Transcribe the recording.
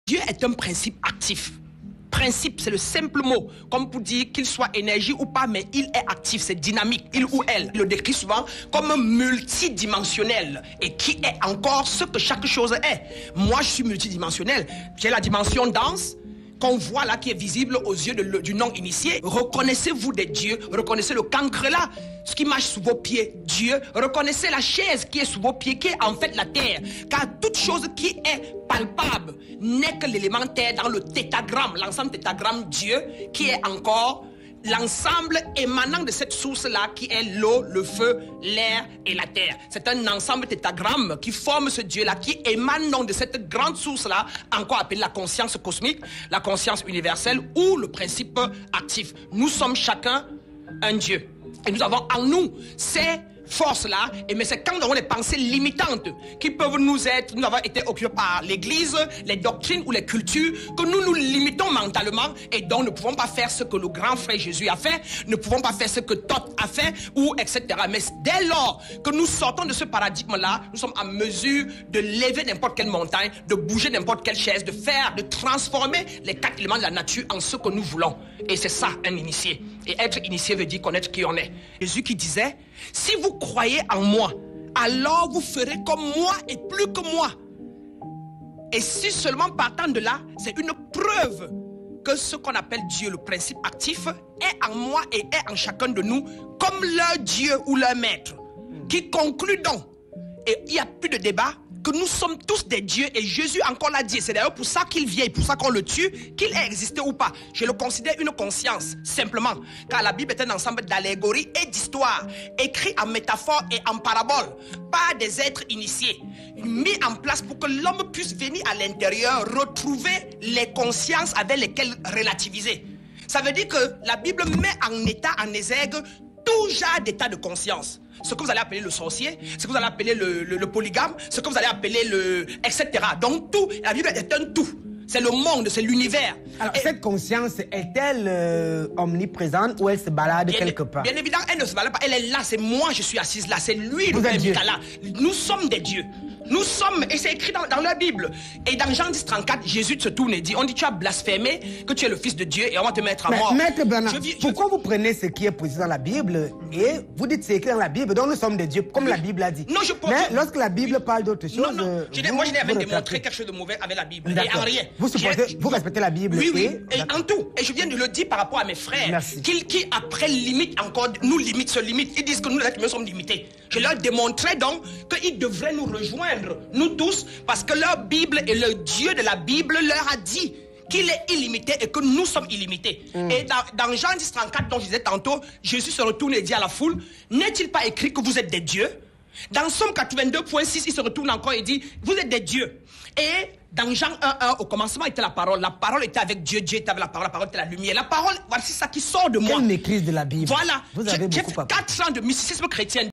Dieu est un principe actif. Principe, c'est le simple mot, comme pour dire qu'il soit énergie ou pas, mais il est actif, c'est dynamique, il ou elle. Il le décrit souvent comme multidimensionnel et qui est encore ce que chaque chose est. Moi, je suis multidimensionnel. J'ai la dimension dense, qu'on voit là, qui est visible aux yeux du non-initié. Reconnaissez-vous des dieux, reconnaissez le cancre là, ce qui marche sous vos pieds, Dieu. Reconnaissez la chaise qui est sous vos pieds, qui est en fait la terre. Car toute chose qui est palpable n'est que l'élément terre dans le tétragramme, l'ensemble tétragramme Dieu, qui est encore l'ensemble émanant de cette source-là qui est l'eau, le feu, l'air et la terre. C'est un ensemble tétragramme qui forme ce Dieu-là, qui émane donc de cette grande source-là, encore appelée la conscience cosmique, la conscience universelle ou le principe actif. Nous sommes chacun un Dieu. Et nous avons en nous ces forces-là, mais c'est quand nous avons des pensées limitantes qui peuvent nous avoir été occupés par l'Église, les doctrines ou les cultures, que nous nous limitons mentalement et donc ne pouvons pas faire ce que le grand frère Jésus a fait, ne pouvons pas faire ce que Thoth a fait, ou etc. Mais dès lors que nous sortons de ce paradigme-là, nous sommes en mesure de lever n'importe quelle montagne, de bouger n'importe quelle chaise, de transformer les 4 éléments de la nature en ce que nous voulons. Et c'est ça, un initié. Et être initié veut dire connaître qui on est. Jésus qui disait, si vous croyez en moi, alors vous ferez comme moi et plus que moi. Et si seulement partant de là, c'est une preuve que ce qu'on appelle Dieu, le principe actif, est en moi et est en chacun de nous comme leur Dieu ou leur maître. Qui conclut donc, et il n'y a plus de débat, que nous sommes tous des dieux, et Jésus encore l'a dit, c'est d'ailleurs pour ça qu'il vient, pour ça qu'on le tue, qu'il ait existé ou pas. Je le considère une conscience, simplement, car la Bible est un ensemble d'allégories et d'histoires, écrits en métaphores et en paraboles, par des êtres initiés, mis en place pour que l'homme puisse venir à l'intérieur, retrouver les consciences avec lesquelles relativiser. Ça veut dire que la Bible met en état, en exergue, tout genre d'état de conscience. Ce que vous allez appeler le sorcier, ce que vous allez appeler le polygame, ce que vous allez appeler etc. Donc tout, la Bible est un tout. C'est le monde, c'est l'univers. Alors cette conscience est-elle omniprésente ou elle se balade quelque part? Bien évidemment, elle ne se balade pas. Elle est là, c'est moi, je suis assise là. C'est lui, le Père Mikala. Nous sommes des dieux. Nous sommes, et c'est écrit dans la Bible. Et dans Jean 10, 34, Jésus se tourne et dit, on dit tu as blasphémé, que tu es le fils de Dieu et on va te mettre à mort. Maître Branham, pourquoi vous prenez ce qui est précis dans la Bible et vous dites c'est écrit dans la Bible, donc nous sommes des dieux, comme la Bible a dit. Non, mais lorsque la Bible parle d'autre chose... moi je n'ai jamais démontré quelque chose de mauvais avec la Bible. Et en rien. Vous respectez la Bible? Oui, et en tout. Et je viens de le dire par rapport à mes frères, qui après limite encore, nous limitent, se limitent. Ils disent que nous, les êtres humains, sommes limités. Je leur démontrais donc qu'ils devraient nous rejoindre, nous tous, parce que leur Bible et le Dieu de la Bible leur a dit qu'il est illimité et que nous sommes illimités. Et dans Jean 10, 34, dont je disais tantôt, Jésus se retourne et dit à la foule, n'est-il pas écrit que vous êtes des dieux? Dans Somme 82.6, il se retourne encore et dit, vous êtes des dieux. Et dans Jean 1.1, au commencement était la parole était avec Dieu, Dieu était avec la parole était la lumière. La parole, voici ça qui sort de moi. Quelle maîtrise de la Bible. Voilà, vous avez j'ai beaucoup fait 4 ans de mysticisme chrétien.